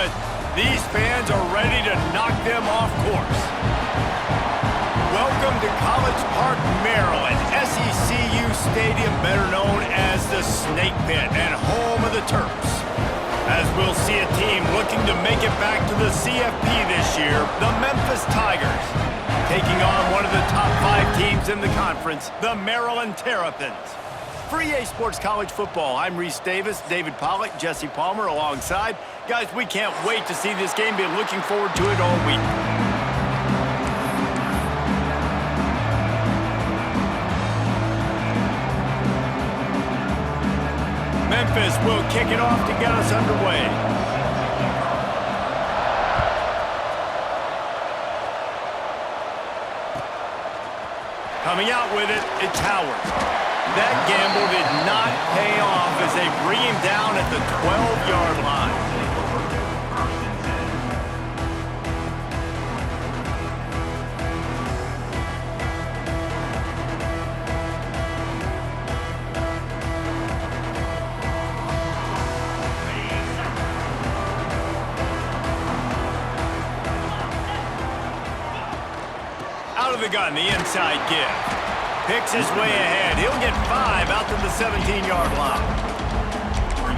moment. These fans are ready to knock them off course. Welcome to College Park, Maryland, SECU Stadium, better known as the Snake Pit and home of the Terps. As we'll see a team looking to make it back to the CFP this year, the Memphis Tigers, taking on one of the top 5 teams in the conference, the Maryland Terrapins. For EA Sports College Football, I'm Reese Davis, David Pollack, Jesse Palmer alongside. Guys, we can't wait to see this game. Been looking forward to it all week. Memphis will kick it off to get us underway. Coming out with it, it's Howard. That gamble did not pay off as they bring him down at the 12-yard line. Out of the gun, the inside give. Picks his way ahead. He'll get 5 out to the 17-yard line.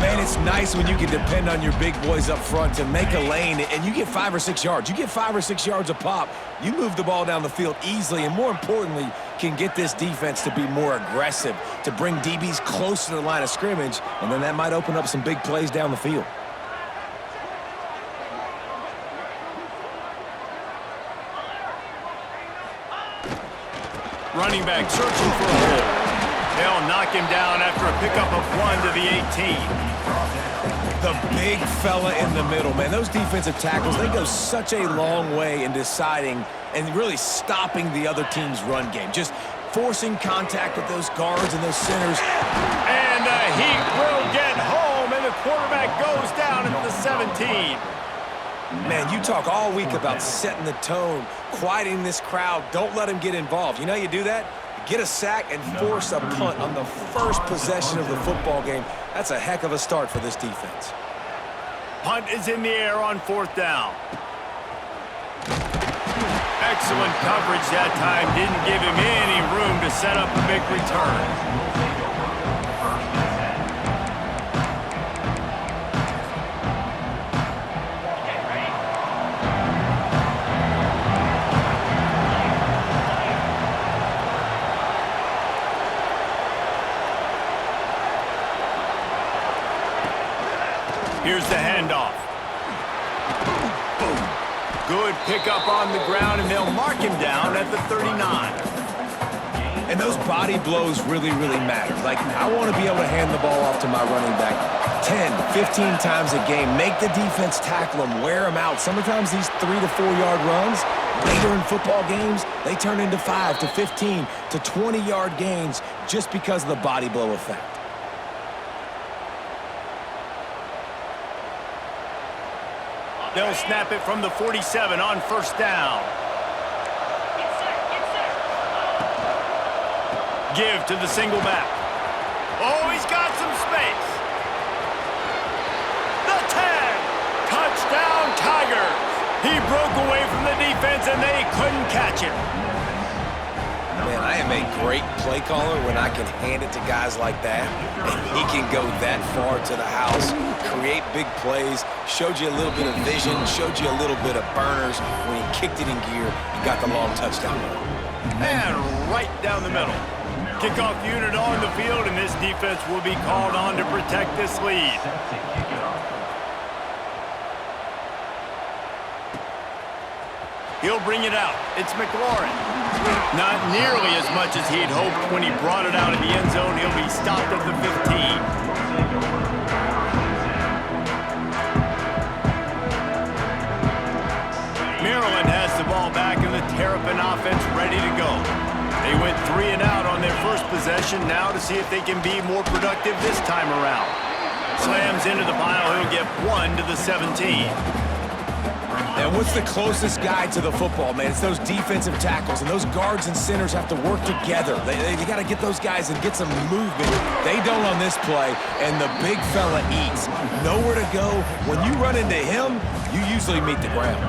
Man, it's nice when you can depend on your big boys up front to make a lane, and you get 5 or 6 yards. You get 5 or 6 yards a pop. You move the ball down the field easily, and more importantly, can get this defense to be more aggressive, to bring DBs close to the line of scrimmage, and then that might open up some big plays down the field. Running back searching for a hole. They'll knock him down after a pickup of 1 to the 18. The big fella in the middle, man. Those defensive tackles, they go such a long way in deciding and really stopping the other team's run game. Just forcing contact with those guards and those centers. And the Heat will get home, and the quarterback goes down at the 17. Man, you talk all week about setting the tone, quieting this crowd. Don't let them get involved. You know how you do that? Get a sack and force a punt on the first possession of the football game. That's a heck of a start for this defense. Punt is in the air on 4th down. Excellent coverage that time. Didn't give him any room to set up a big return. Here's the handoff. Good pickup on the ground, and they'll mark him down at the 39. And those body blows really, really matter. Like, I want to be able to hand the ball off to my running back 10, 15 times a game. Make the defense tackle them, wear them out. Sometimes these 3 to 4 yard runs, later in football games, they turn into 5 to 15 to 20 yard gains just because of the body blow effect. They'll snap it from the 47 on 1st down. Give to the single back. Oh, he's got some space. The 10. Touchdown, Tigers. He broke away from the defense, and they couldn't catch him. Man, I am a great play caller when I can hand it to guys like that, and he can go that far to the house, create big plays, showed you a little bit of vision, showed you a little bit of burners when he kicked it in gear and got the long touchdown run. And right down the middle. Kickoff unit on the field, and this defense will be called on to protect this lead. He'll bring it out. It's McLaurin. Not nearly as much as he'd hoped when he brought it out of the end zone. He'll be stopped at the 15. Maryland has the ball back, and the Terrapin offense ready to go. They went 3 and out on their first possession. Now to see if they can be more productive this time around. Slams into the pile. He'll get 1 to the 17. And what's the closest guy to the football, man? It's those defensive tackles, and those guards and centers have to work together. They got to get those guys and get some movement. They don't on this play, and the big fella eats. Nowhere to go. When you run into him, you usually meet the ground.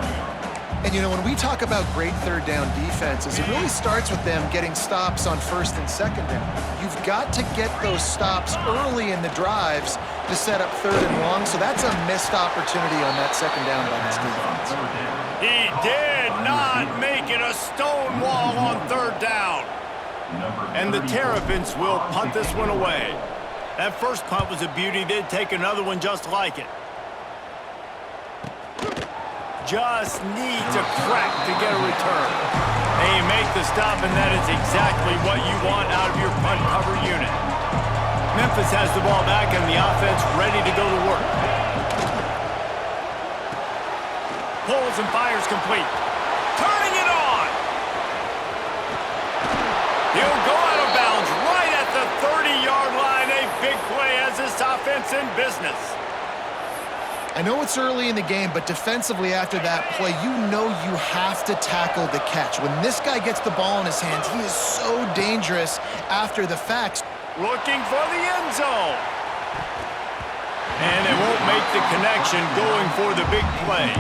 And, you know, when we talk about great third down defenses, it really starts with them getting stops on first and second down. You've got to get those stops early in the drives to set up third and long, so that's a missed opportunity on that second down by this defense. He did not make it a stone wall on third down. And the Terrapins will punt this one away. That first punt was a beauty. They'd take another one just like it. Just needs a crack to get a return. And you make the stop, and that is exactly what you want out of your punt cover unit. Memphis has the ball back, and the offense ready to go to work. Pulls and fires complete. Turning it on! He'll go out of bounds right at the 30-yard line. A big play has this offense in business. I know it's early in the game, but defensively after that play, you know you have to tackle the catch. When this guy gets the ball in his hands, he is so dangerous after the fact. Looking for the end zone. And it won't make the connection going for the big play.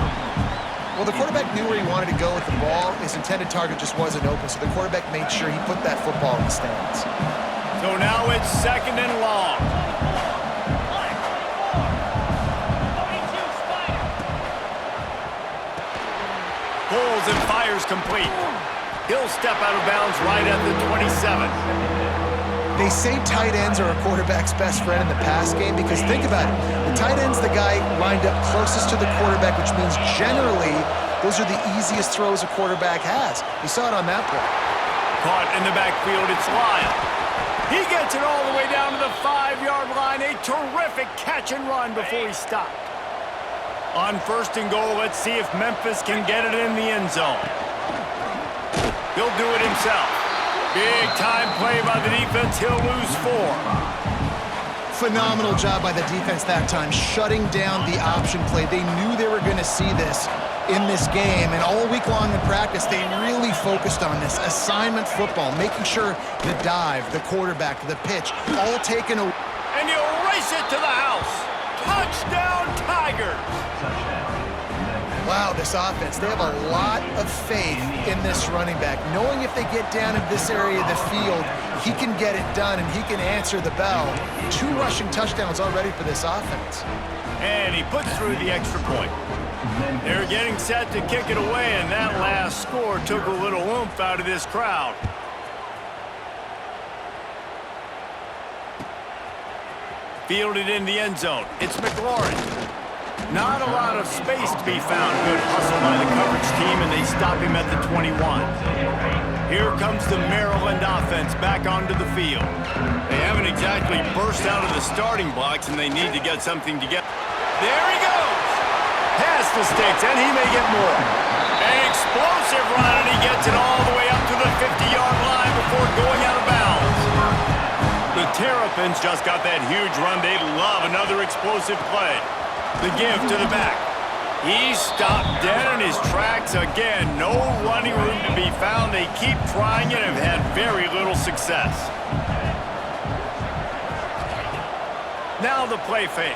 Well, the quarterback knew where he wanted to go with the ball. His intended target just wasn't open, so the quarterback made sure he put that football in the stands. So now it's second and long. Pulls and fires complete. He'll step out of bounds right at the 27. They say tight ends are a quarterback's best friend in the pass game because think about it. The tight end's the guy lined up closest to the quarterback, which means generally those are the easiest throws a quarterback has. We saw it on that play. Caught in the backfield, it's Lyle. He gets it all the way down to the 5-yard line. A terrific catch and run before he stopped. On first and goal, let's see if Memphis can get it in the end zone. He'll do it himself. Big time play by the defense. He'll lose 4. Phenomenal job by the defense that time, shutting down the option play. They knew they were going to see this in this game, and all week long in practice, they really focused on this assignment football, making sure the dive, the quarterback, the pitch, all taken away. And you race it to the house. Touchdown, Tigers! Wow, this offense, they have a lot of faith in this running back, knowing if they get down in this area of the field, he can get it done and he can answer the bell. 2 rushing touchdowns already for this offense. And he puts through the extra point. They're getting set to kick it away, and that last score took a little oomph out of this crowd. Fielded in the end zone. It's McLaurin. Not a lot of space to be found. Good hustle by the coverage team, and they stop him at the 21. Here comes the Maryland offense back onto the field. They haven't exactly burst out of the starting blocks, and they need to get something together. There he goes! Past the sticks, and he may get more. An explosive run, and he gets it all the way up to the 50-yard line before going out of bounds. The Terrapins just got that huge run. They love another explosive play. The give to the back. He stopped dead in his tracks again. No running room to be found. They keep trying it and have had very little success. Now the play fake.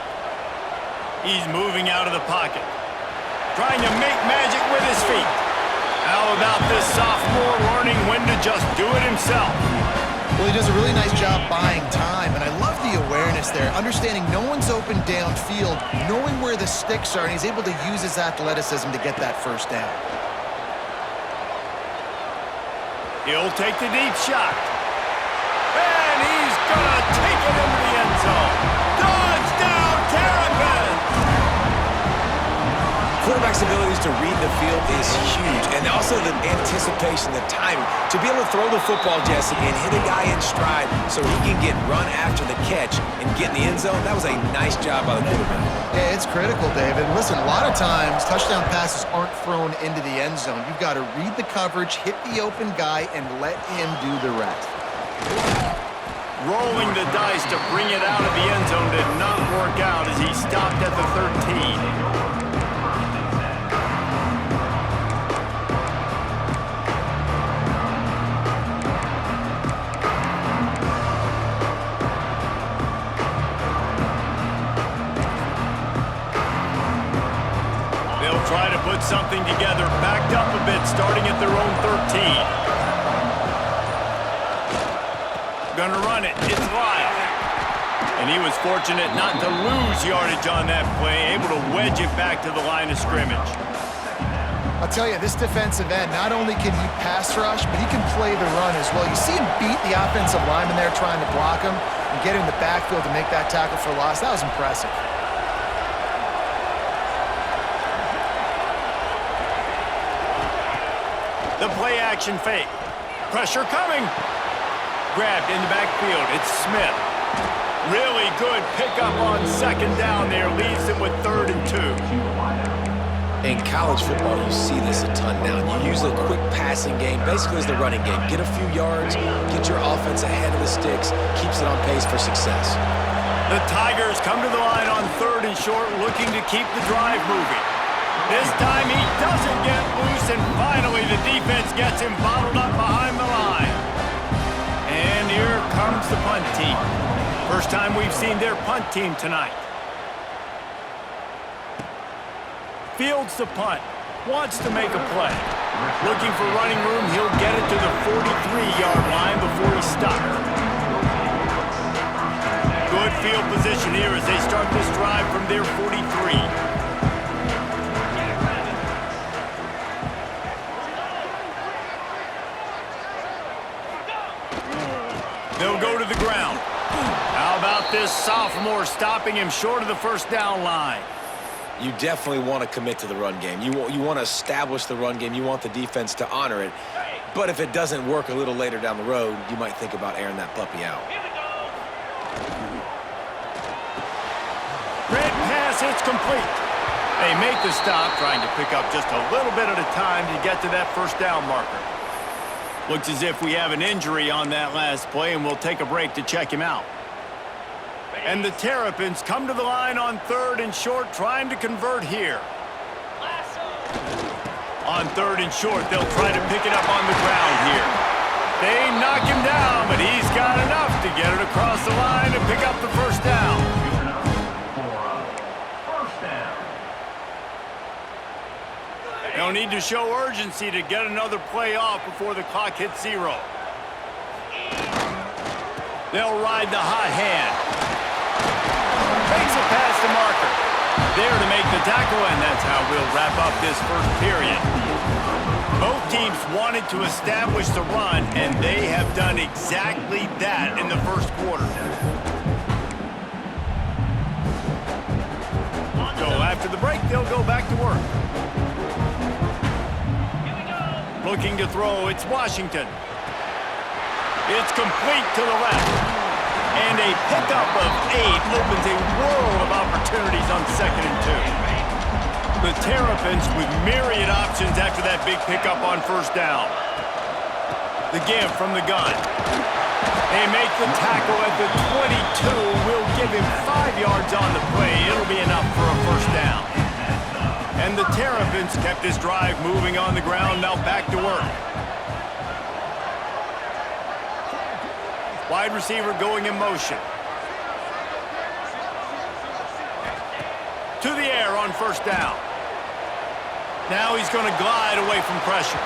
He's moving out of the pocket. Trying to make magic with his feet. How about this sophomore learning when to just do it himself? Well, he does a really nice job buying time, and I love the awareness there, understanding no one's open downfield, knowing where the sticks are, and he's able to use his athleticism to get that first down. He'll take the deep shot. And he's gonna take it into the end zone. Touchdown, Terrapins! Quarterback's abilities to read the field is huge, and also the anticipation, the timing. To be able to throw the football, Jesse, and hit a guy in stride so he can get run after the catch and get in the end zone, that was a nice job by the quarterback. Yeah, it's critical, David. Listen, a lot of times, touchdown passes aren't thrown into the end zone. You've got to read the coverage, hit the open guy, and let him do the rest. Rolling the dice to bring it out of the end zone did not work out as he stopped at the 13. try to put something together, backed up a bit, starting at their own 13. Gonna run it. It's Lyle. And he was fortunate not to lose yardage on that play, able to wedge it back to the line of scrimmage. I'll tell you, this defensive end, not only can he pass rush, but he can play the run as well. You see him beat the offensive lineman there trying to block him and get in the backfield to make that tackle for loss. That was impressive. The play action fake. Pressure coming. Grabbed in the backfield. It's Smith. Really good pickup on second down there. Leaves them with 3rd and 2. In college football, you see this a ton now. You use a quick passing game, basically as the running game. Get a few yards, get your offense ahead of the sticks, keeps it on pace for success. The Tigers come to the line on 3rd and short, looking to keep the drive moving. This time he doesn't get loose, and finally the defense gets him bottled up behind the line. And here comes the punt team. First time we've seen their punt team tonight. Fields the punt. Wants to make a play. Looking for running room. He'll get it to the 43-yard line before he's stopped. Good field position here as they start this drive from their 43. They'll go to the ground. How about this sophomore stopping him short of the first down line? You definitely want to commit to the run game. You want to establish the run game. You want the defense to honor it. But if it doesn't work a little later down the road, you might think about airing that puppy out. Red pass, it's complete. They make the stop, trying to pick up just a little bit at a time to get to that first down marker. Looks as if we have an injury on that last play, and we'll take a break to check him out. And the Terrapins come to the line on 3rd and short, trying to convert here. On 3rd and short, they'll try to pick it up on the ground here. They knock him down, but he's got enough to get it across the line and pick up the first down. They'll need to show urgency to get another play off before the clock hits 0. They'll ride the hot hand. Makes it past the marker. There to make the tackle, and that's how we'll wrap up this first period. Both teams wanted to establish the run, and they have done exactly that in the first quarter. So after the break, they'll go back to work. Looking to throw, it's Washington. It's complete to the left. And a pickup of 8 opens a world of opportunities on 2nd and 2. The Terrapins with myriad options after that big pickup on first down. The give from the gun. They make the tackle at the 22. Will give him 5 yards on the play. It'll be enough for a first down. And the Terrapins kept this drive moving on the ground, now back to work. Wide receiver going in motion. To the air on first down. Now he's going to glide away from pressure.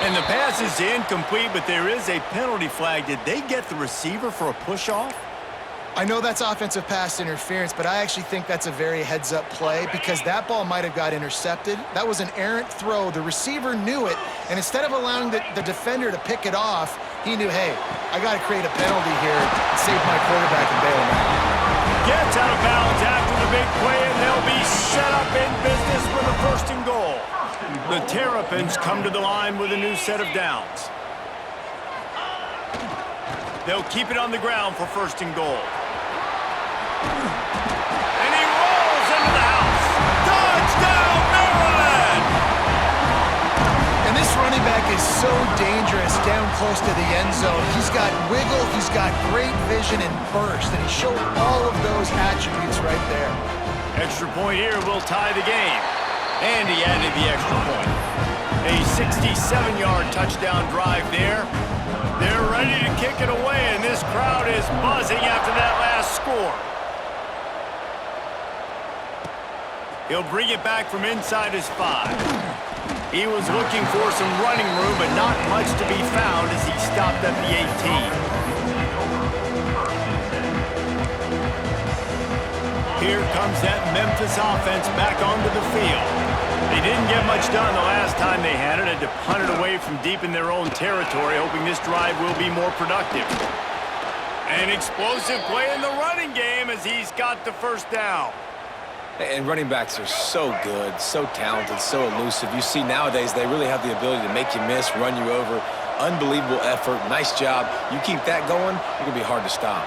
And the pass is incomplete, but there is a penalty flag. Did they get the receiver for a push-off? I know that's offensive pass interference, but I actually think that's a very heads-up play because that ball might have got intercepted. That was an errant throw. The receiver knew it, and instead of allowing the defender to pick it off, he knew, hey, I got to create a penalty here and save my quarterback and bail him out. Gets out of bounds after the big play, and they'll be set up in business with a 1st and goal. The Terrapins come to the line with a new set of downs. They'll keep it on the ground for 1st and goal. And he rolls into the house. Touchdown, Maryland! And this running back is so dangerous down close to the end zone. He's got wiggle, he's got great vision and burst, and he showed all of those attributes right there. Extra point here will tie the game. And he added the extra point. A 67-yard touchdown drive there. They're ready to kick it away, and this crowd is buzzing after that last score. He'll bring it back from inside his 5. He was looking for some running room, but not much to be found as he stopped at the 18. Here comes that Memphis offense back onto the field. They didn't get much done the last time they had it. Had to punt it away from deep in their own territory, hoping this drive will be more productive. An explosive play in the running game as he's got the first down. And running backs are so good, so talented, so elusive. You see nowadays they really have the ability to make you miss, run you over. Unbelievable effort. Nice job. You keep that going, it's going to be hard to stop.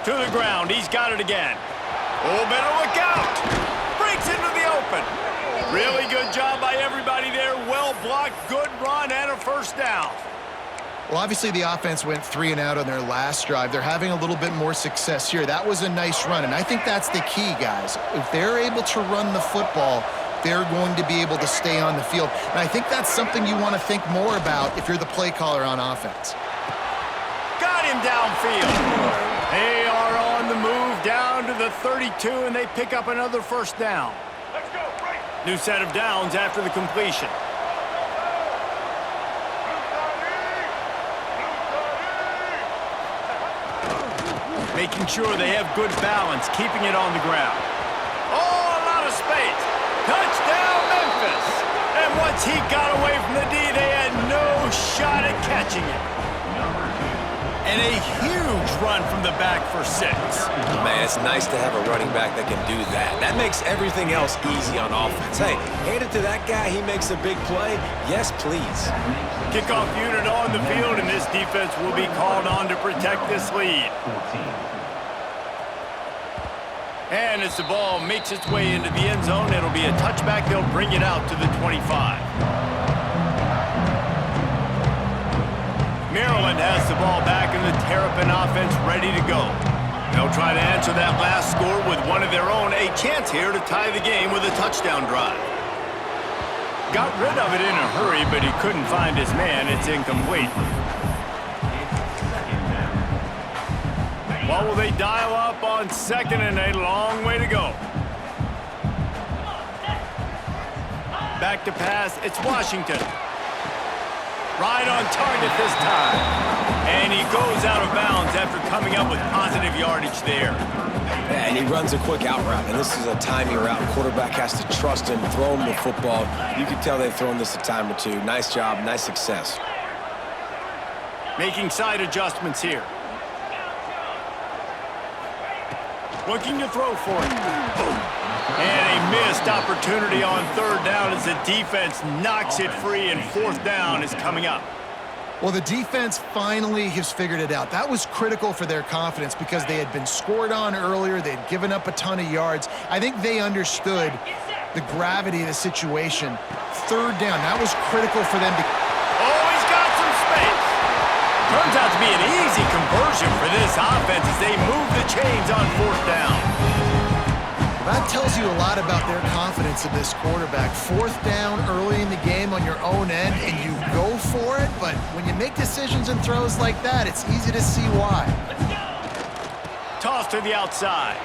To the ground. He's got it again. Oh, better look out. Breaks into the open. Really good job by everybody there. Well blocked, good run, and a first down. Well, obviously the offense went 3 and out on their last drive. They're having a little bit more success here. That was a nice run, and I think that's the key, guys. If they're able to run the football, they're going to be able to stay on the field. And I think that's something you want to think more about if you're the play caller on offense. Got him downfield. They are on the move down to the 32, and they pick up another first down. New set of downs after the completion. Making sure they have good balance, keeping it on the ground. Oh, a lot of space. Touchdown, Memphis. And once he got away from the D, they had no shot at catching it. And a huge run from the back for 6. Man, it's nice to have a running back that can do that. That makes everything else easy on offense. Hey, hand it to that guy. He makes a big play. Yes, please. Kickoff unit on the field, and this defense will be called on to protect this lead. And as the ball makes its way into the end zone, it'll be a touchback. They'll bring it out to the 25. Maryland has the ball back, and the Terrapin offense ready to go. They'll try to answer that last score with one of their own. A chance here to tie the game with a touchdown drive. Got rid of it in a hurry, but he couldn't find his man. It's incomplete. What will they dial up on second, and a long way to go? Back to pass. It's Washington. Right on target this time. And he goes out of bounds after coming up with positive yardage there. Yeah, and he runs a quick out route, and this is a timing route. Quarterback has to trust him, throw him the football. You can tell they've thrown this a time or two. Nice job, nice success. Making side adjustments here. Looking to throw for it. And a missed opportunity on third down as the defense knocks it free, and fourth down is coming up. Well, the defense finally has figured it out. That was critical for their confidence because they had been scored on earlier. They'd given up a ton of yards. I think they understood the gravity of the situation. Third down, that was critical for them to... Oh, he's got some space. Turns out to be an easy conversion for this offense as they move the chains on fourth down. That tells you a lot about their confidence in this quarterback. Fourth down early in the game on your own end, and you go for it, but when you make decisions and throws like that, it's easy to see why. Toss to the outside.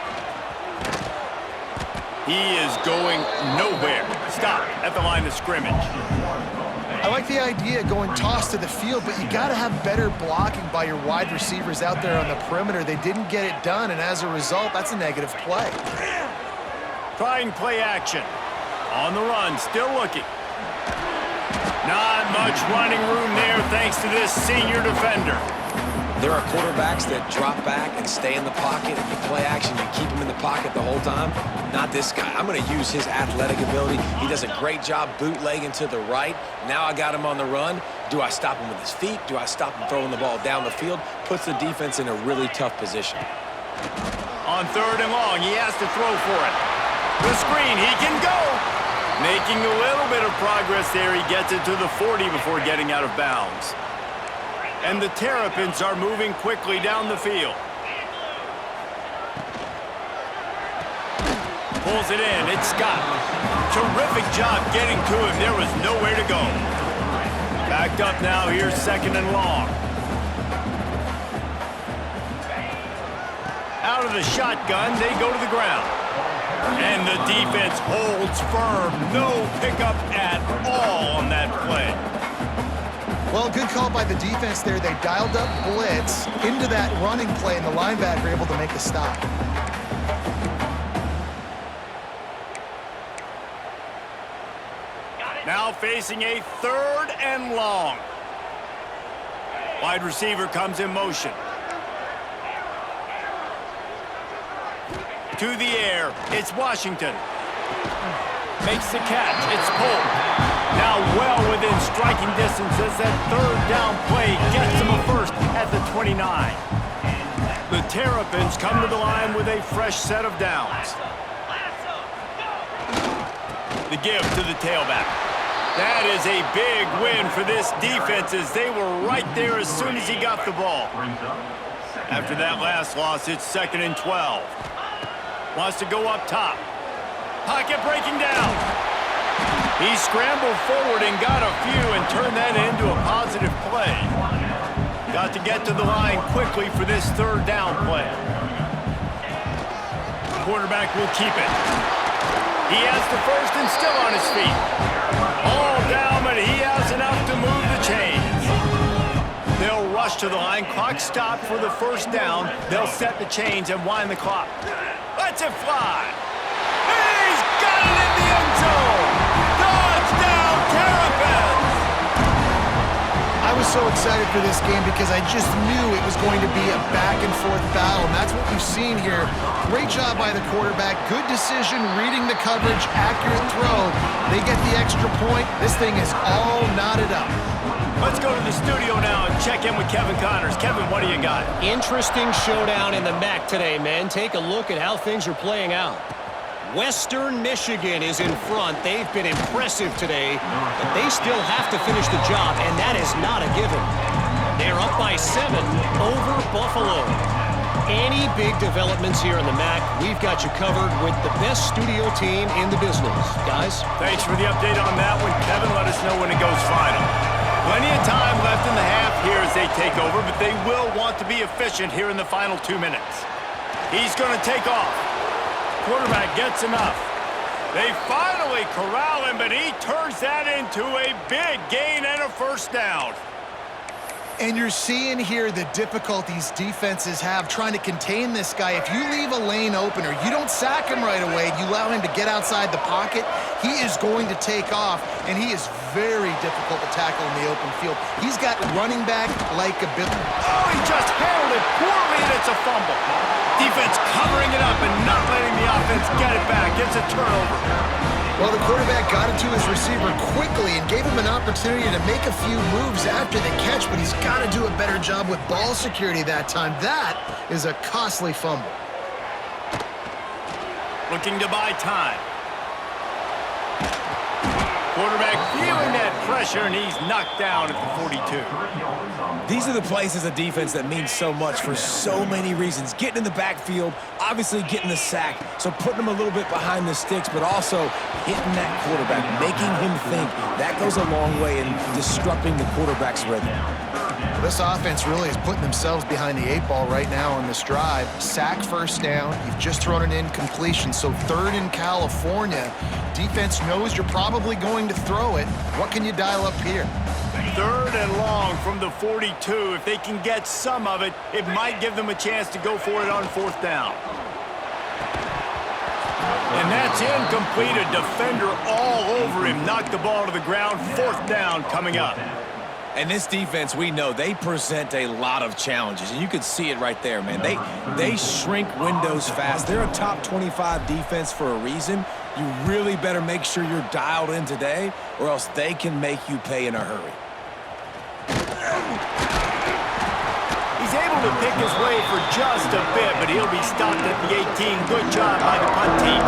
He is going nowhere. Stop at the line of scrimmage. I like the idea of going toss to the field, but you got to have better blocking by your wide receivers out there on the perimeter. They didn't get it done, and as a result, that's a negative play. Trying play action. On the run, still looking. Not much running room there thanks to this senior defender. There are quarterbacks that drop back and stay in the pocket. You play action, you keep him in the pocket the whole time. Not this guy. I'm going to use his athletic ability. He does a great job bootlegging to the right. Now I got him on the run. Do I stop him with his feet? Do I stop him throwing the ball down the field? Puts the defense in a really tough position. On third and long, he has to throw for it. The screen, he can go. Making a little bit of progress there. He gets it to the 40 before getting out of bounds. And the Terrapins are moving quickly down the field. Pulls it in. It's Scott. Terrific job getting to him. There was nowhere to go. Backed up now. Here's second and long. Out of the shotgun, they go to the ground. And the defense holds firm. No pickup at all on that play. Well, good call by the defense there. They dialed up blitz into that running play, and the linebacker able to make a stop. Now facing a 3rd and long. Wide receiver comes in motion. To the air, it's Washington. Makes the catch, it's Polk. Now well within striking distance as that 3rd down play gets him a first at the 29. The Terrapins come to the line with a fresh set of downs. The give to the tailback. That is a big win for this defense as they were right there as soon as he got the ball. After that last loss, it's 2nd and 12. Wants to go up top. Pocket breaking down. He scrambled forward and got a few and turned that into a positive play. Got to get to the line quickly for this 3rd down play. Quarterback will keep it. He has the first and still on his feet. All down, but he has enough to move the chains. They'll rush to the line. Clock stopped for the 1st down. They'll set the chains and wind the clock. Lets it fly. He's got it in the end zone. Touchdown, Terrapins! I was so excited for this game because I just knew it was going to be a back-and-forth battle, and that's what we've seen here. Great job by the quarterback. Good decision, reading the coverage, accurate throw. They get the extra point. This thing is all knotted up. Let's go to the studio now and check in with Kevin Connors. Kevin, what do you got? Interesting showdown in the MAC today, man. Take a look at how things are playing out. Western Michigan is in front. They've been impressive today, but they still have to finish the job, and that is not a given. They're up by 7 over Buffalo. Any big developments here in the MAC, we've got you covered with the best studio team in the business. Guys? Thanks for the update on that one, Kevin. Let us know when it goes final. Plenty of time left in the half here as they take over, but they will want to be efficient here in the final 2 minutes. He's going to take off. Quarterback gets enough. They finally corral him, but he turns that into a big gain and a 1st down. And you're seeing here the difficulties defenses have trying to contain this guy. If you leave a lane open or you don't sack him right away, you allow him to get outside the pocket, he is going to take off, and he is very difficult to tackle in the open field. He's got running back like ability. Oh, he just handled it poorly, and it's a fumble. Defense covering it up and not letting the offense get it back. It's a turnover. Well, the quarterback got it to his receiver quickly and gave him an opportunity to make a few moves after the catch, but he's got to do a better job with ball security that time. That is a costly fumble. Looking to buy time. Quarterback feeling that pressure, and he's knocked down at the 42. These are the plays as a defense that mean so much for so many reasons. Getting in the backfield, obviously getting the sack, so putting him a little bit behind the sticks, but also hitting that quarterback, making him think. That goes a long way in disrupting the quarterback's rhythm. This offense really is putting themselves behind the 8 ball right now on this drive. Sack 1st down. You've just thrown an incompletion, so 3rd in California. Defense knows you're probably going to throw it. What can you dial up here? 3rd and long from the 42. If they can get some of it, it might give them a chance to go for it on 4th down. And that's incomplete. A defender all over him. Knocked the ball to the ground. 4th down coming up. And this defense, we know, they present a lot of challenges. And you can see it right there, man. They shrink windows fast. They're a top 25 defense for a reason. You really better make sure you're dialed in today, or else they can make you pay in a hurry. He's able to pick his way for just a bit, but he'll be stopped at the 18. Good job by the punt team.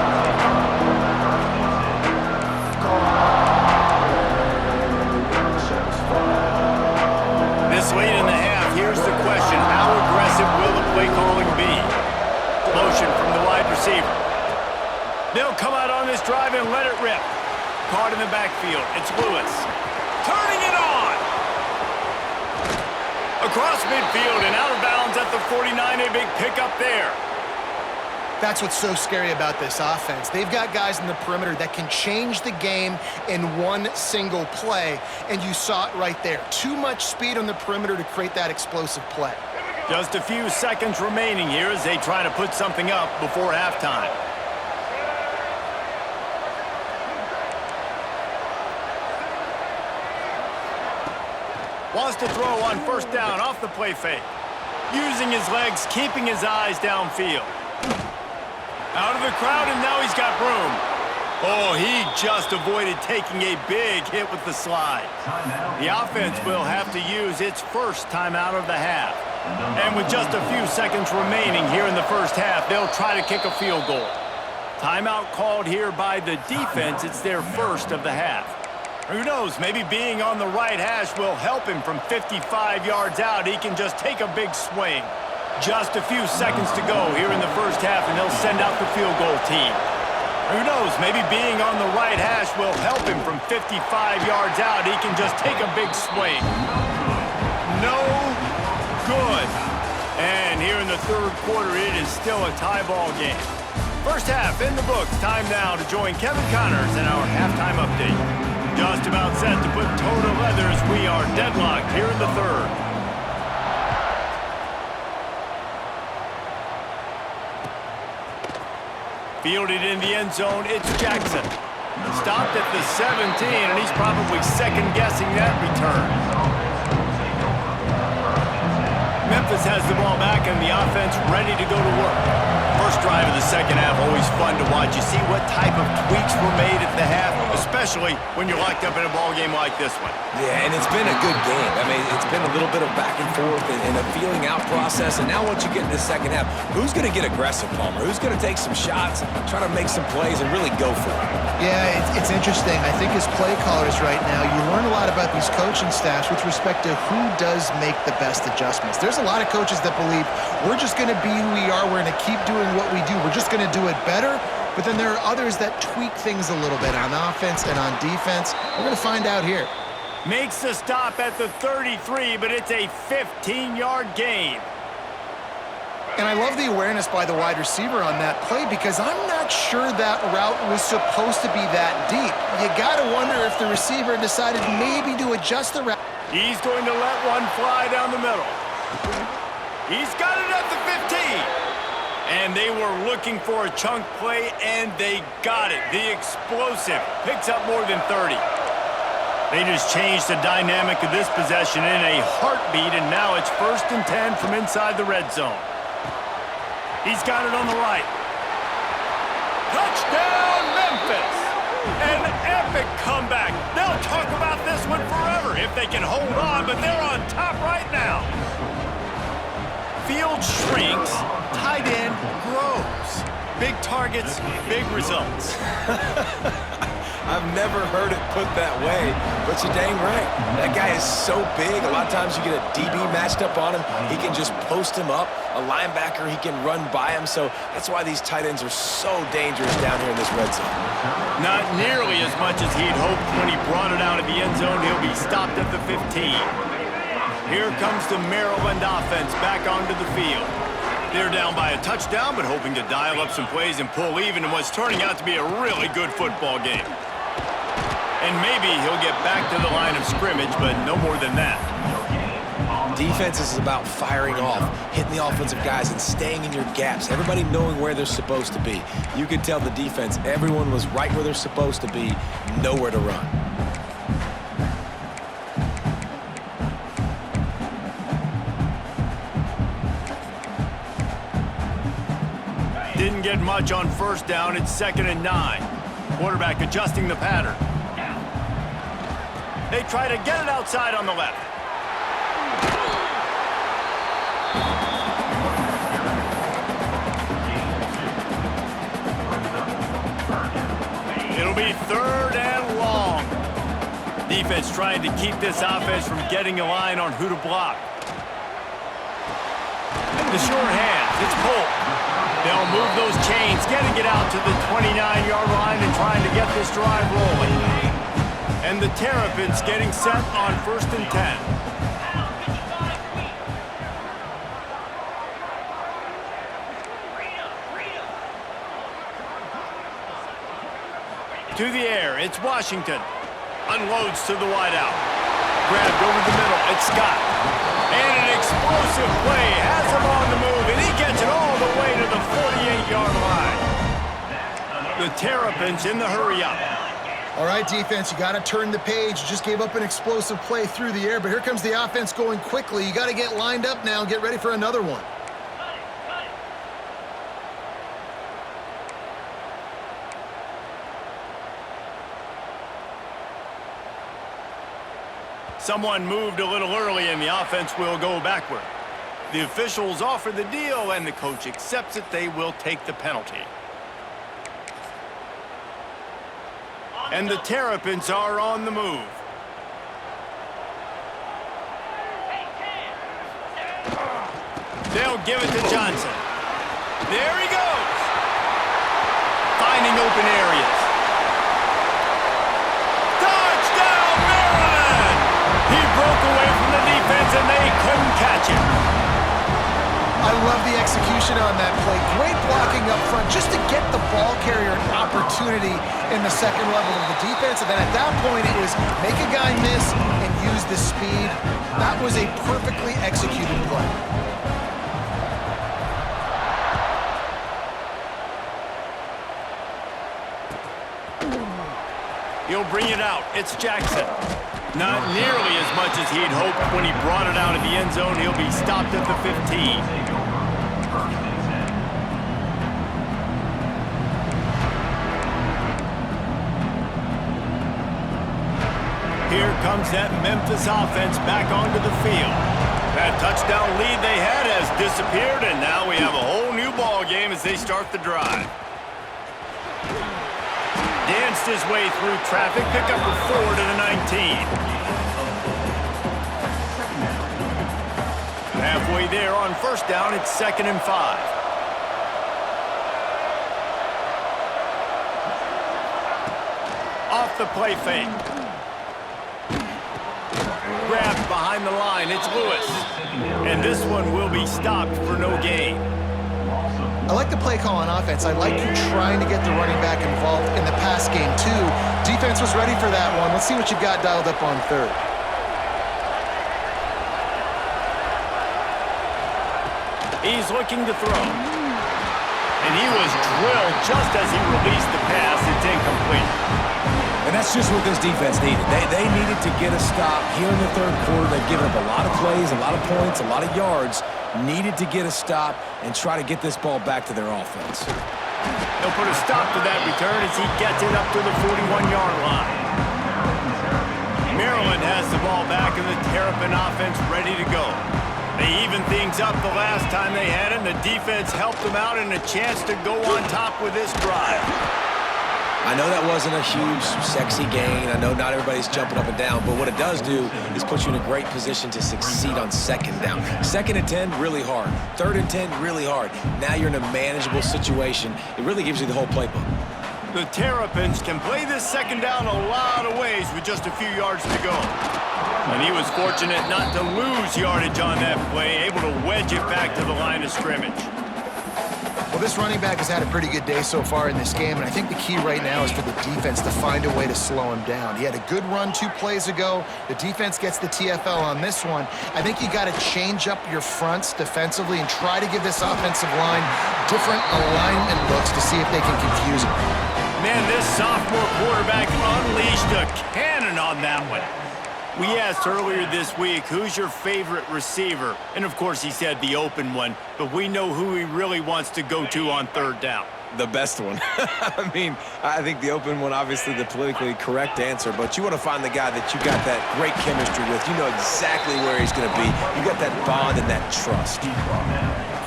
This late in the half, here's the question. How aggressive will the play calling be? Motion from the wide receiver. They'll come out on this drive and let it rip. Caught in the backfield. It's Lewis. Turning it on. Across midfield and out of bounds at the 49. A big pickup there. That's what's so scary about this offense. They've got guys in the perimeter that can change the game in one single play, and you saw it right there. Too much speed on the perimeter to create that explosive play. Just a few seconds remaining here as they try to put something up before halftime. Wants to throw on first down off the play fake. Using his legs, keeping his eyes downfield. Out of the crowd, and now he's got room. Oh, he just avoided taking a big hit with the slide. The offense will have to use its first timeout of the half. And with just a few seconds remaining here in the first half, they'll try to kick a field goal. Timeout called here by the defense. It's their first of the half. Who knows, maybe being on the right hash will help him from 55 yards out. He can just take a big swing. Just a few seconds to go here in the first half, and they'll send out the field goal team. Who knows, maybe being on the right hash will help him from 55 yards out. He can just take a big swing. No good. And here in the third quarter, it is still a tie ball game. First half in the books. Time now to join Kevin Connors in our halftime update. Just about set to put toe to leather as we are deadlocked here in the third. Fielded in the end zone, it's Jackson. Stopped at the 17, and he's probably second-guessing that return. Memphis has the ball back, and the offense ready to go to work. First drive of the second half, always fun to watch. You see what type of tweaks were made at the half, especially when you're locked up in a ball game like this one. Yeah, and it's been a good game. I mean, it's been a little bit of back and forth and a feeling out process. And now once you get in the second half, who's going to get aggressive, Palmer? Who's going to take some shots, try to make some plays, and really go for it? Yeah, it's interesting. I think as play callers right now, you learn a lot about these coaching staffs with respect to who does make the best adjustments. There's a lot of coaches that believe we're just going to be who we are. We're going to keep doing what we do. We're just going to do it better. But then there are others that tweak things a little bit on offense and on defense. We're going to find out here. Makes the stop at the 33, but it's a 15-yard gain. And I love the awareness by the wide receiver on that play because I'm not sure that route was supposed to be that deep. You got to wonder if the receiver decided maybe to adjust the route. He's going to let one fly down the middle. He's got it at the 15. And they were looking for a chunk play, and they got it. The explosive picks up more than 30. They just changed the dynamic of this possession in a heartbeat, and now it's 1st and 10 from inside the red zone. He's got it on the right. Touchdown, Memphis! An epic comeback. They'll talk about this one forever if they can hold on, but they're on top right now. Field shrinks, tight end grows. Big targets, big results. I've never heard it put that way, but you're dang right. That guy is so big. A lot of times you get a DB matched up on him. He can just post him up. A linebacker, he can run by him. So that's why these tight ends are so dangerous down here in this red zone. Not nearly as much as he'd hoped when he brought it out of the end zone. He'll be stopped at the 15. Here comes the Maryland offense back onto the field. They're down by a touchdown, but hoping to dial up some plays and pull even in what's turning out to be a really good football game. And maybe he'll get back to the line of scrimmage, but no more than that. Defense is about firing off, hitting the offensive guys, and staying in your gaps. Everybody knowing where they're supposed to be. You could tell the defense, everyone was right where they're supposed to be, nowhere to run. Didn't get much on first down. It's 2nd and 9. Quarterback adjusting the pattern. They try to get it outside on the left. It'll be 3rd and long. Defense trying to keep this offense from getting a line on who to block. The sure hands. It's Polk. They'll move those chains, getting it out to the 29-yard line and trying to get this drive rolling. And the Terrapins getting set on 1st and 10. To the air, it's Washington. Unloads to the wideout. Grabbed over the middle, it's Scott. And an explosive play has him on the move, and he gets it all the way to the 48-yard line. The Terrapins in the hurry-up. All right, defense, you got to turn the page. You just gave up an explosive play through the air, but here comes the offense going quickly. You got to get lined up now and get ready for another one. Someone moved a little early, and the offense will go backward. The officials offer the deal, and the coach accepts it. They will take the penalty. And the Terrapins are on the move. They'll give it to Johnson. There he goes. Finding open areas. Touchdown, Maryland! He broke away from the defense, and they couldn't catch him. I love the execution on that play. Great blocking up front just to get the ball carrier an opportunity in the second level of the defense. And then at that point, it was make a guy miss and use the speed. That was a perfectly executed play. He'll bring it out. It's Jackson. Not nearly as much as he'd hoped when he brought it out of the end zone. He'll be stopped at the 15. Here comes that Memphis offense back onto the field. That touchdown lead they had has disappeared, and now we have a whole new ball game as they start the drive. Danced his way through traffic, pick up a 4 to the 19. Halfway there on first down, it's 2nd and 5. Off the play fake. Grabbed behind the line, it's Lewis. And this one will be stopped for no gain. I like the play call on offense. I like you trying to get the running back involved in the pass game, too. Defense was ready for that one. Let's see what you've got dialed up on third. He's looking to throw. And he was drilled just as he released the pass. It's incomplete. And that's just what this defense needed. They needed to get a stop here in the third quarter. They've given up a lot of plays, a lot of points, a lot of yards. Needed to get a stop and try to get this ball back to their offense. They'll put a stop to that return as he gets it up to the 41-yard line. Maryland has the ball back and the Terrapin offense ready to go. They evened things up the last time they had it, and the defense helped them out and a chance to go on top with this drive. I know that wasn't a huge, sexy gain. I know not everybody's jumping up and down, but what it does do is put you in a great position to succeed on 2nd down. 2nd and 10, really hard. 3rd and 10, really hard. Now you're in a manageable situation. It really gives you the whole playbook. The Terrapins can play this 2nd down a lot of ways with just a few yards to go. And he was fortunate not to lose yardage on that play, able to wedge it back to the line of scrimmage. Well, this running back has had a pretty good day so far in this game, and I think the key right now is for the defense to find a way to slow him down. He had a good run 2 plays ago. The defense gets the TFL on this one. I think you got to change up your fronts defensively and try to give this offensive line different alignment looks to see if they can confuse him. Man, this sophomore quarterback unleashed a cannon on that one. We asked earlier this week, who's your favorite receiver? And of course he said the open one, but we know who he really wants to go to on 3rd down. The best one. I mean, I think the open one, obviously the politically correct answer, but you want to find the guy that you got that great chemistry with. You know exactly where he's going to be. You got that bond and that trust.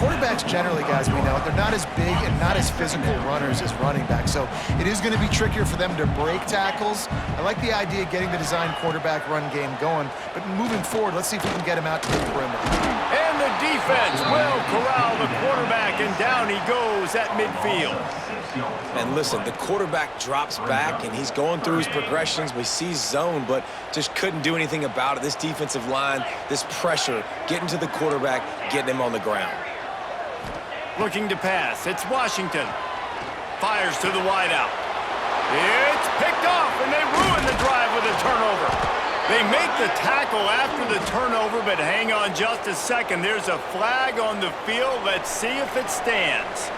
Quarterbacks generally, guys, we know, they're not as big and not as physical runners as running backs, so it is going to be trickier for them to break tackles. I like the idea of getting the design quarterback run game going, but moving forward, let's see if we can get him out to the perimeter. And the defense will corral the quarterback, and down he goes at midfield. And listen, the quarterback drops back, and he's going through his progressions. We see zone, but just couldn't do anything about it. This defensive line, this pressure, getting to the quarterback, getting him on the ground. Looking to pass, it's Washington. Fires to the wideout. It's picked off, and they ruin the drive with a turnover. They make the tackle after the turnover, but hang on just a second. There's a flag on the field. Let's see if it stands.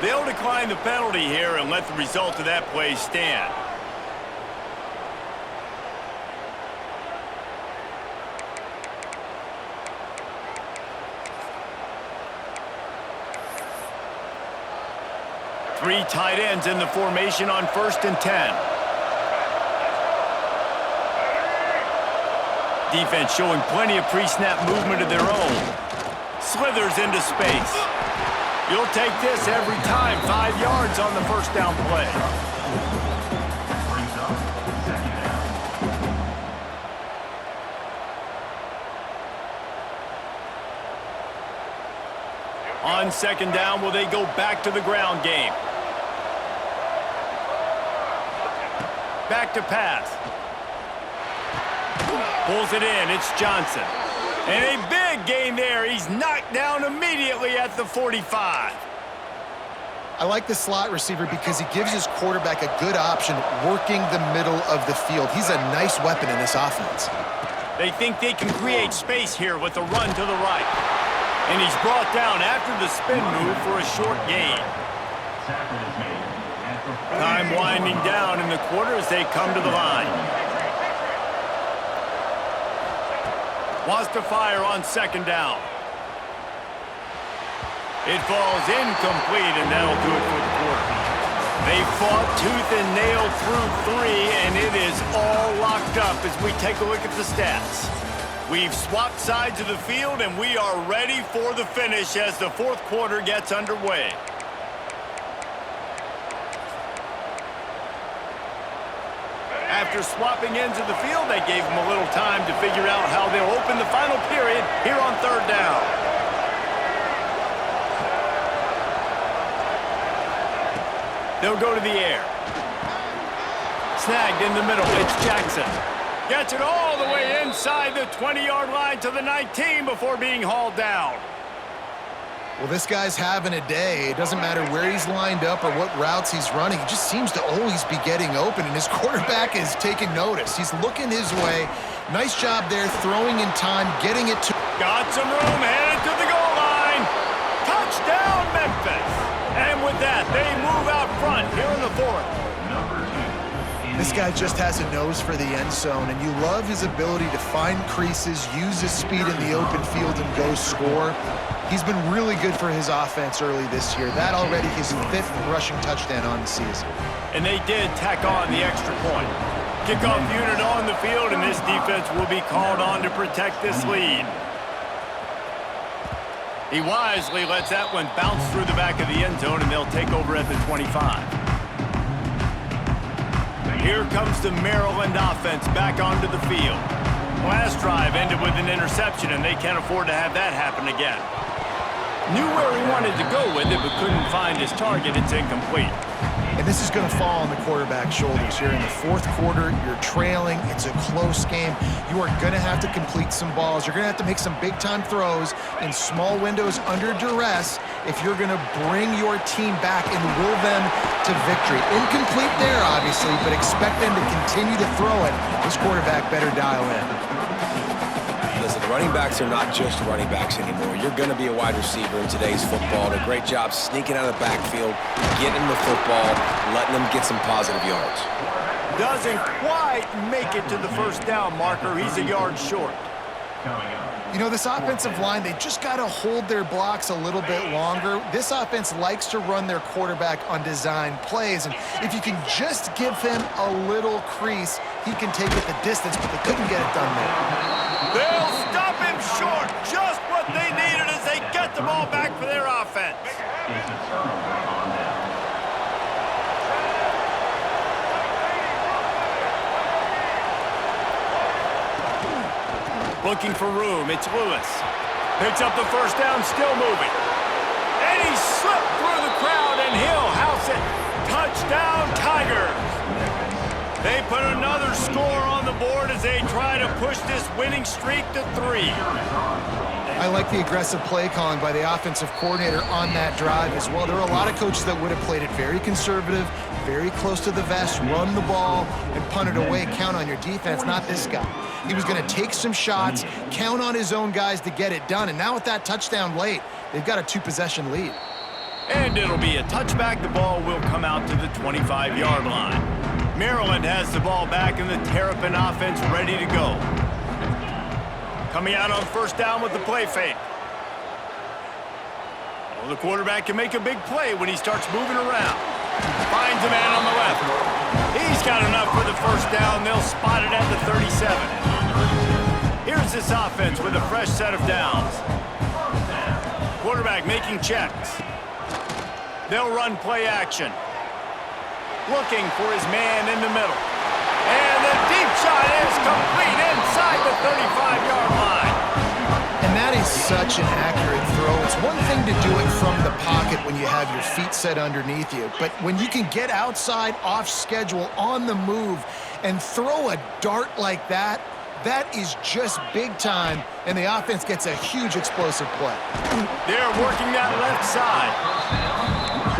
They'll decline the penalty here and let the result of that play stand. Three tight ends in the formation on 1st and 10. Defense showing plenty of pre-snap movement of their own. Slithers into space. You'll take this every time. 5 yards on the first down play. On 2nd down, will they go back to the ground game? Back to pass. Pulls it in. It's Johnson. And a big gain there. He's knocked down immediately at the 45. I like the slot receiver because he gives his quarterback a good option working the middle of the field. He's a nice weapon in this offense. They think they can create space here with a run to the right. And he's brought down after the spin move for a short gain. Time winding down in the quarter as they come to the line. Wants to fire on 2nd down. It falls incomplete, and that'll do it for the quarter. They fought tooth and nail through 3, and it is all locked up as we take a look at the stats. We've swapped sides of the field, and we are ready for the finish as the 4th quarter gets underway. After swapping ends of the field, they gave them a little time to figure out how they'll open the final period here on 3rd down. They'll go to the air. Snagged in the middle. It's Jackson. Gets it all the way inside the 20-yard line to the 19 before being hauled down. Well, this guy's having a day. It doesn't matter where he's lined up or what routes he's running. He just seems to always be getting open, and his quarterback is taking notice. He's looking his way. Nice job there, throwing in time, getting it to... Got some room, headed to the goal line. Touchdown, Memphis. And with that, they move out front here in the 4th. This guy just has a nose for the end zone, and you love his ability to find creases, use his speed in the open field, and go score. He's been really good for his offense early this year. That already his 5th rushing touchdown on the season. And they did tack on the extra point. Kickoff unit on the field, and this defense will be called on to protect this lead. He wisely lets that one bounce through the back of the end zone, and they'll take over at the 25. Here comes the Maryland offense back onto the field. Last drive ended with an interception, and they can't afford to have that happen again. Knew where he wanted to go with it, but couldn't find his target. It's incomplete. And this is going to fall on the quarterback's shoulders here in the 4th quarter. You're trailing. It's a close game. You are going to have to complete some balls. You're going to have to make some big-time throws in small windows under duress if you're going to bring your team back and will them to victory. Incomplete there, obviously, but expect them to continue to throw it. This quarterback better dial in. Listen, running backs are not just running backs anymore. You're going to be a wide receiver in today's football. And a great job sneaking out of the backfield, getting the football, letting them get some positive yards. Doesn't quite make it to the 1st down marker. He's a yard short. You know, this offensive line, they just got to hold their blocks a little bit longer. This offense likes to run their quarterback on design plays, and if you can just give him a little crease, he can take it the distance, but they couldn't get it done there. They'll stop him short. Just what they needed as they get the ball back for their offense. Looking for room, it's Lewis. Picks up the 1st down, still moving. And he slipped through the crowd, and he'll house it. Touchdown, Tigers. They put another score on the board as they try to push this winning streak to 3. I like the aggressive play calling by the offensive coordinator on that drive as well. There are a lot of coaches that would have played it very conservative, very close to the vest, run the ball, and punt it away. Count on your defense, not this guy. He was going to take some shots, count on his own guys to get it done. And now with that touchdown late, they've got a 2-possession lead. And it'll be a touchback. The ball will come out to the 25-yard line. Maryland has the ball back and the Terrapin offense ready to go. Coming out on first down with the play fake. Well, the quarterback can make a big play when he starts moving around. Finds a man on the left. He's got enough for the first down. They'll spot it at the 37. Here's this offense with a fresh set of downs. Quarterback making checks. They'll run play action. Looking for his man in the middle. And the deep shot is complete inside the 35-yard line. And that is such an accurate throw. It's one thing to do it from the pocket when you have your feet set underneath you, but when you can get outside, off schedule, on the move, and throw a dart like that, that is just big time, and the offense gets a huge explosive play. They're working that left side.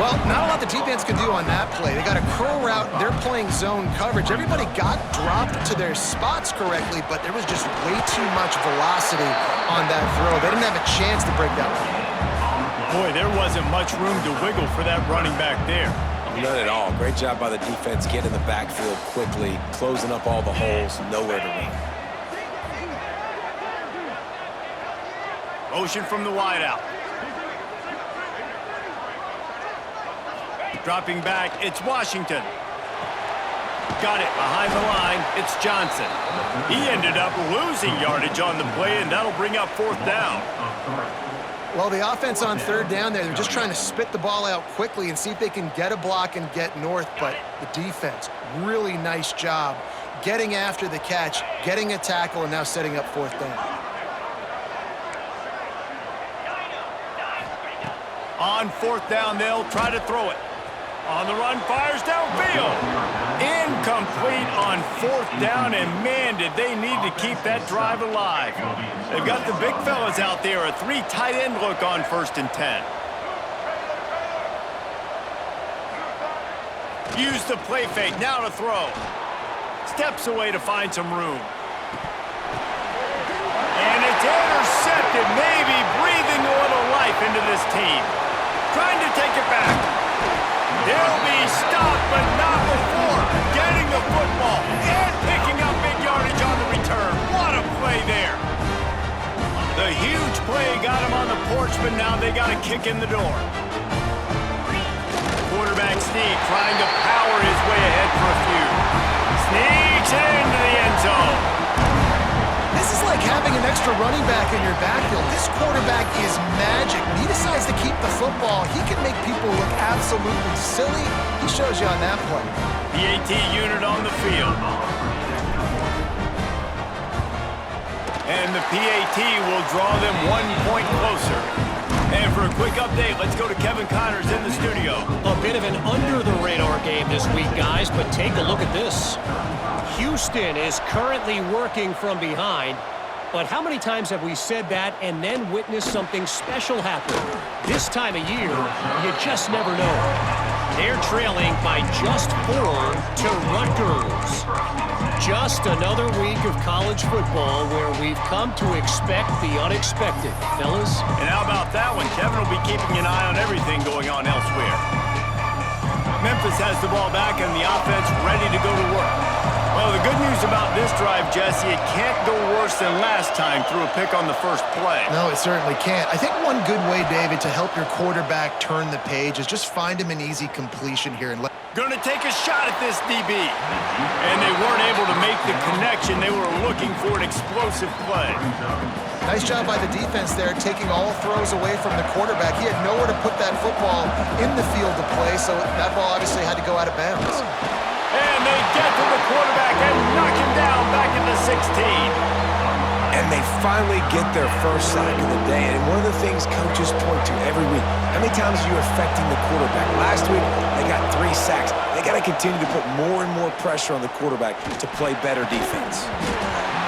Well, not a lot the defense can do on that play. They got a curl route. They're playing zone coverage. Everybody got dropped to their spots correctly, but there was just way too much velocity on that throw. They didn't have a chance to break that one. Boy, there wasn't much room to wiggle for that running back there. None at all. Great job by the defense getting in the backfield quickly, closing up all the holes, nowhere to run. Motion from the wideout. Dropping back, it's Washington. Got it behind the line, it's Johnson. He ended up losing yardage on the play, and that'll bring up fourth down. Well, the offense on third down there, they're just trying to spit the ball out quickly and see if they can get a block and get north, but the defense, really nice job getting after the catch, getting a tackle, and now setting up fourth down. On fourth down, they'll try to throw it. On the run, fires downfield. Incomplete on fourth down, and man, did they need to keep that drive alive. They've got the big fellas out there, a 3 tight end look on 1st and 10. Use the play fake, now to throw. Steps away to find some room. And it's intercepted, maybe breathing a little life into this team. Trying to take it back. They'll be stopped, but not before getting the football and picking up big yardage on the return. What a play there. The huge play got him on the porch, but now they got to kick in the door. Quarterback sneak trying to power his way ahead for a few. Sneaks it into the end zone. This is like having an extra running back in your backfield. This quarterback is magic. When he decides to keep the football, he can make people look absolutely silly. He shows you on that play. PAT unit on the field. And the PAT will draw them 1 point closer. And for a quick update, let's go to Kevin Connors in the studio. A bit of an under-the-radar game this week, guys, but take a look at this. Houston is currently working from behind, but how many times have we said that and then witnessed something special happen? This time of year, you just never know. They're trailing by just 4 to Rutgers. Just another week of college football where we've come to expect the unexpected, fellas. And how about that one? Kevin will be keeping an eye on everything going on elsewhere. Memphis has the ball back and the offense ready to go to work. Well, the good news about this drive, Jesse, it can't go worse than last time through a pick on the first play. No, it certainly can't. I think one good way, David, to help your quarterback turn the page is just find him an easy completion here and let. Gonna take a shot at this DB. And they weren't able to make the connection. They were looking for an explosive play. Nice job by the defense there, taking all throws away from the quarterback. He had nowhere to put that football in the field to play, so that ball obviously had to go out of bounds. And they get to the quarterback and knock him down back at the 16. And they finally get their first sack of the day. And one of the things coaches point to every week, how many times are you affecting the quarterback? Last week, they got 3 sacks. They got to continue to put more and more pressure on the quarterback to play better defense.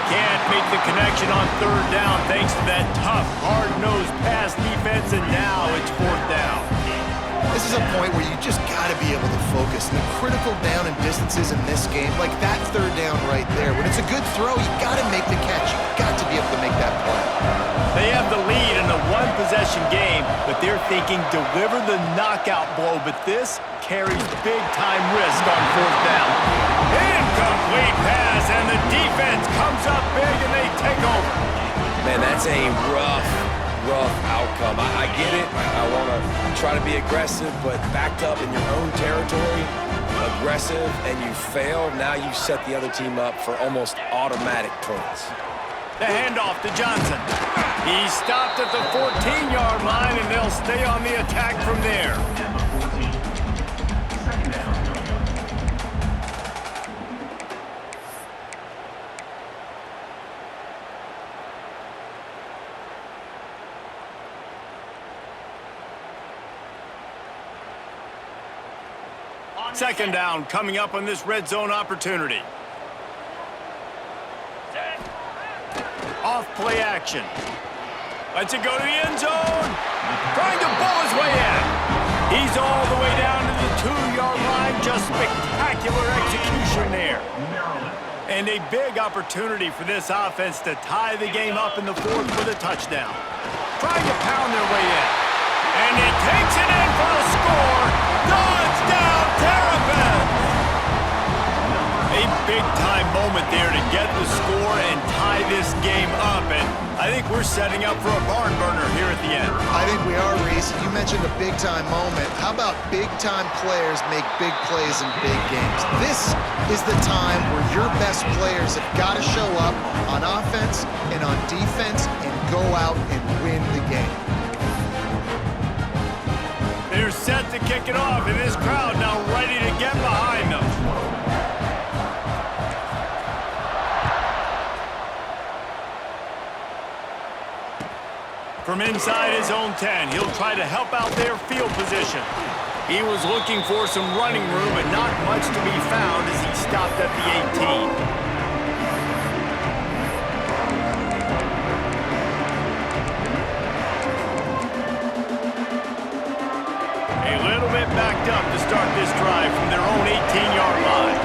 Can't make the connection on third down thanks to that tough, hard-nosed pass defense, and now it's fourth down. This is a point where you just got to be able to focus. The critical down and distances in this game, like that third down right there. When it's a good throw, you got to make the catch. You got to be able to make that play. They have the lead in a one-possession game, but they're thinking deliver the knockout blow, but this carries big-time risk on fourth down. Incomplete pass, and the defense comes up big, and they take over. Man, that's a rough outcome. I get it. I want to try to be aggressive, but backed up in your own territory, aggressive, and you fail. Now you set the other team up for almost automatic points. The handoff to Johnson. He stopped at the 14-yard line, and they'll stay on the attack from there. Second down coming up on this red zone opportunity. Off play action. Lets it go to the end zone. Trying to bull his way in. He's all the way down to the 2-yard line. Just spectacular execution there. And a big opportunity for this offense to tie the game up in the fourth with a touchdown. Trying to pound their way in. And he takes it in for the score. Touchdown, Terrapins! A big-time moment there to get the score and tie this game up. And I think we're setting up for a barn burner here at the end. I think we are, Reese. You mentioned a big-time moment. How about big-time players make big plays in big games? This is the time where your best players have got to show up on offense and on defense and go out and win the game. They're set to kick it off, and this crowd now ready to get behind them. From inside his own 10, he'll try to help out their field position. He was looking for some running room, but not much to be found as he stopped at the 18. Backed up to start this drive from their own 18-yard line.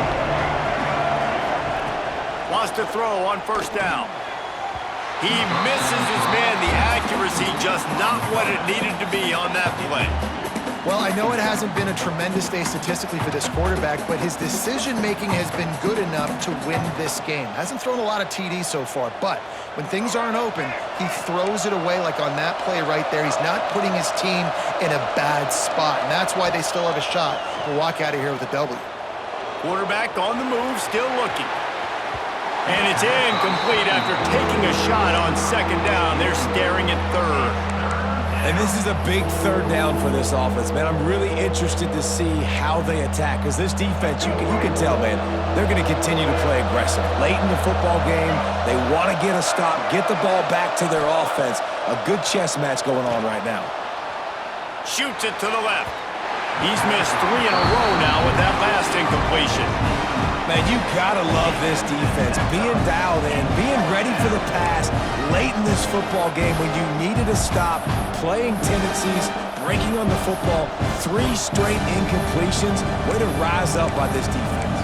Wants to throw on first down. He misses his man. The accuracy just not what it needed to be on that play. Well, I know it hasn't been a tremendous day statistically for this quarterback, but his decision-making has been good enough to win this game. Hasn't thrown a lot of TDs so far, but when things aren't open, he throws it away like on that play right there. He's not putting his team in a bad spot, and that's why they still have a shot to walk out of here with a W. Quarterback on the move, still looking. And it's incomplete after taking a shot on second down. They're staring at third. And this is a big third down for this offense, man. I'm really interested to see how they attack, because this defense, you can tell, man, they're going to continue to play aggressive. Late in the football game, they want to get a stop, get the ball back to their offense. A good chess match going on right now. Shoots it to the left. He's missed 3 in a row now with that last incompletion. Man, you gotta love this defense. Being dialed in, being ready for the pass late in this football game when you needed a stop, playing tendencies, breaking on the football, 3 straight incompletions. Way to rise up by this defense.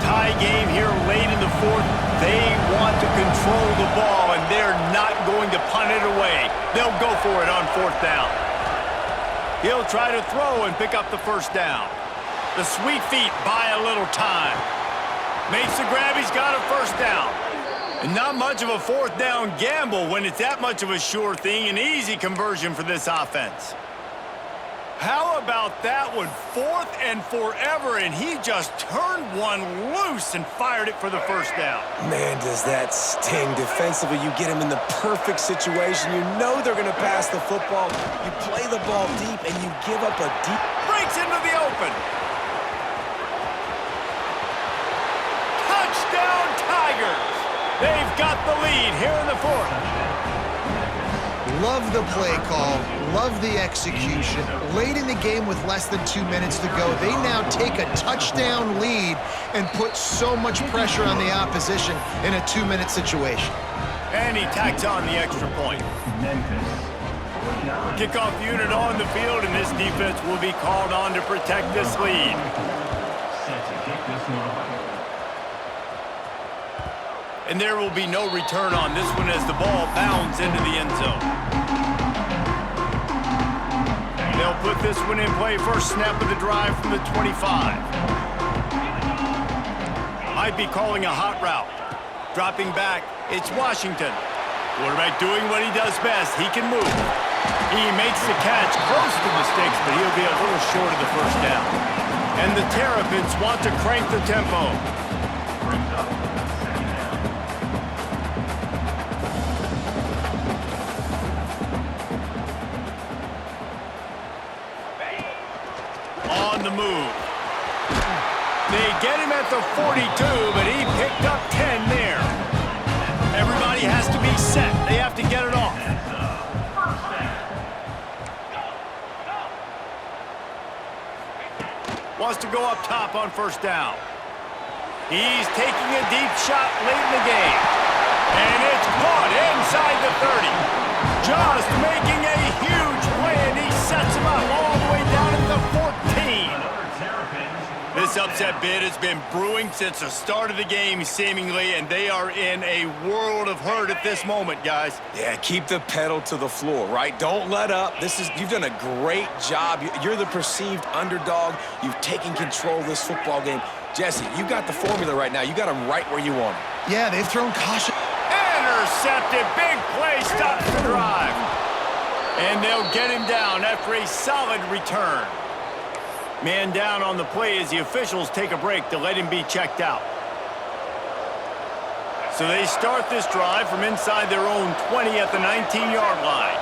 Tie game here late in the fourth. They want to control the ball, and they're not going to punt it away. They'll go for it on fourth down. He'll try to throw and pick up the first down. The sweet feet buy a little time. Makes the grab, he's got a first down. And not much of a fourth down gamble when it's that much of a sure thing, an easy conversion for this offense. How about that one? 4th and forever, and he just turned one loose and fired it for the first down. Man, does that sting defensively. You get him in the perfect situation. You know they're going to pass the football. You play the ball deep, and you give up a deep... Breaks into the open. Touchdown, Tigers. They've got the lead here in the fourth. Love the play call, love the execution. Late in the game with less than 2 minutes to go, they now take a touchdown lead and put so much pressure on the opposition in a 2-minute situation. And he tacks on the extra point. Memphis. Kickoff unit on the field, and this defense will be called on to protect this lead. Set to kick this one off. And there will be no return on this one as the ball bounds into the end zone. They'll put this one in play first snap of the drive from the 25. Might be calling a hot route. Dropping back, it's Washington. Quarterback doing what he does best. He can move. He makes the catch, close to the sticks, but he'll be a little short of the first down. And the Terrapins want to crank the tempo. Brings up second down. On the move. They get him at the 42, but he picked up 10 there. Everybody has to be set. They have to get it off. Wants to go up top on first down. He's taking a deep shot late in the game. And it's caught inside the 30. Just making a huge play, and he sets him up all the way down at the 14. This upset bid has been brewing since the start of the game, seemingly, and they are in a world of hurt at this moment, guys. Yeah, keep the pedal to the floor, right? Don't let up. You've done a great job. You're the perceived underdog. You've taken control of this football game. Jesse, you got the formula right now. You got them right where you want them. Yeah, they've thrown caution. Intercepted. Big play stops the drive. And they'll get him down after a solid return. Man down on the play as the officials take a break to let him be checked out. So they start this drive from inside their own 20 at the 19-yard line.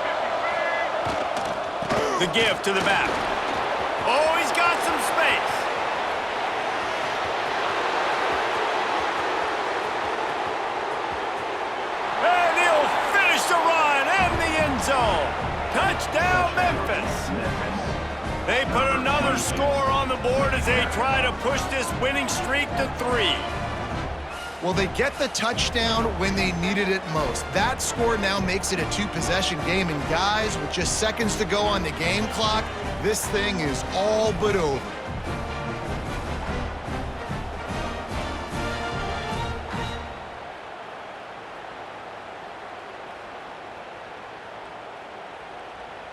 The give to the back. Oh, he's got some space. And he'll finish the run in the end zone. Touchdown, Memphis. They put another score on the board as they try to push this winning streak to 3. Well, they get the touchdown when they needed it most. That score now makes it a 2-possession game. And guys, with just seconds to go on the game clock, this thing is all but over.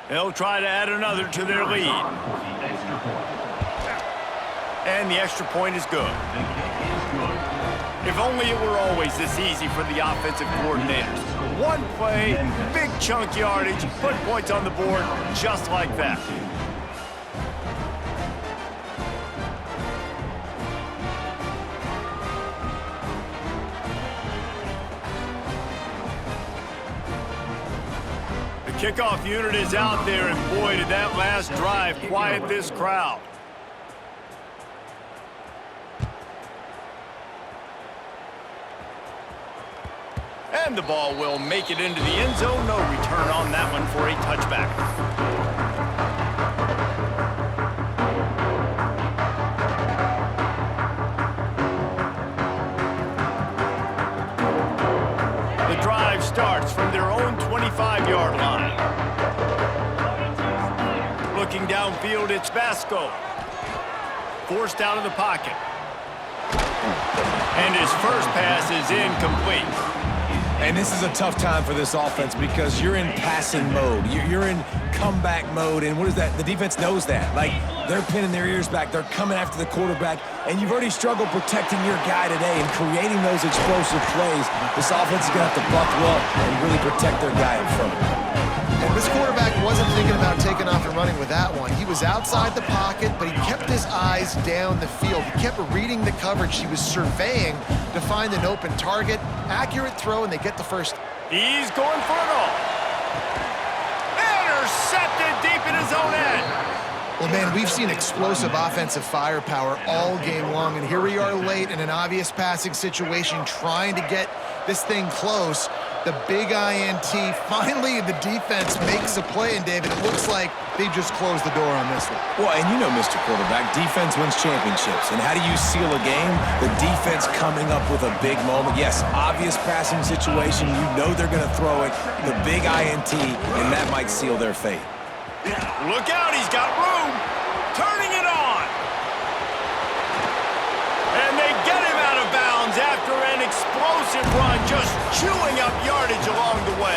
They'll try to add another to their lead. And the extra point is good. If only it were always this easy for the offensive coordinators. One play, big chunk yardage, put points on the board just like that. The kickoff unit is out there, and boy, did that last drive quiet this crowd. And the ball will make it into the end zone. No return on that one for a touchback. The drive starts from their own 25-yard line. Looking downfield, it's Vasco. Forced out of the pocket. And his first pass is incomplete. And this is a tough time for this offense because you're in passing mode. You're in comeback mode. And what is that? The defense knows that. Like, they're pinning their ears back. They're coming after the quarterback. And you've already struggled protecting your guy today and creating those explosive plays. This offense is going to have to buckle up and really protect their guy in front of them. And this quarterback wasn't thinking about taking off and running with that one. He was outside the pocket, but he kept his eyes down the field. He kept reading the coverage. He was surveying to find an open target. Accurate throw, and they get the first. He's going for it all. Intercepted deep in his own end. Well, man, we've seen explosive offensive firepower all game long, and here we are late in an obvious passing situation trying to get this thing close. The big INT, finally the defense makes a play, and David, it looks like they just closed the door on this one. Well, and you know, Mr. Quarterback, defense wins championships. And how do you seal a game? The defense coming up with a big moment. Yes, obvious passing situation. You know they're going to throw it. The big INT, and that might seal their fate. Look out, he's got room. Turning it on. And they get him out of bounds after an explosive run, just chewing up yardage along the way.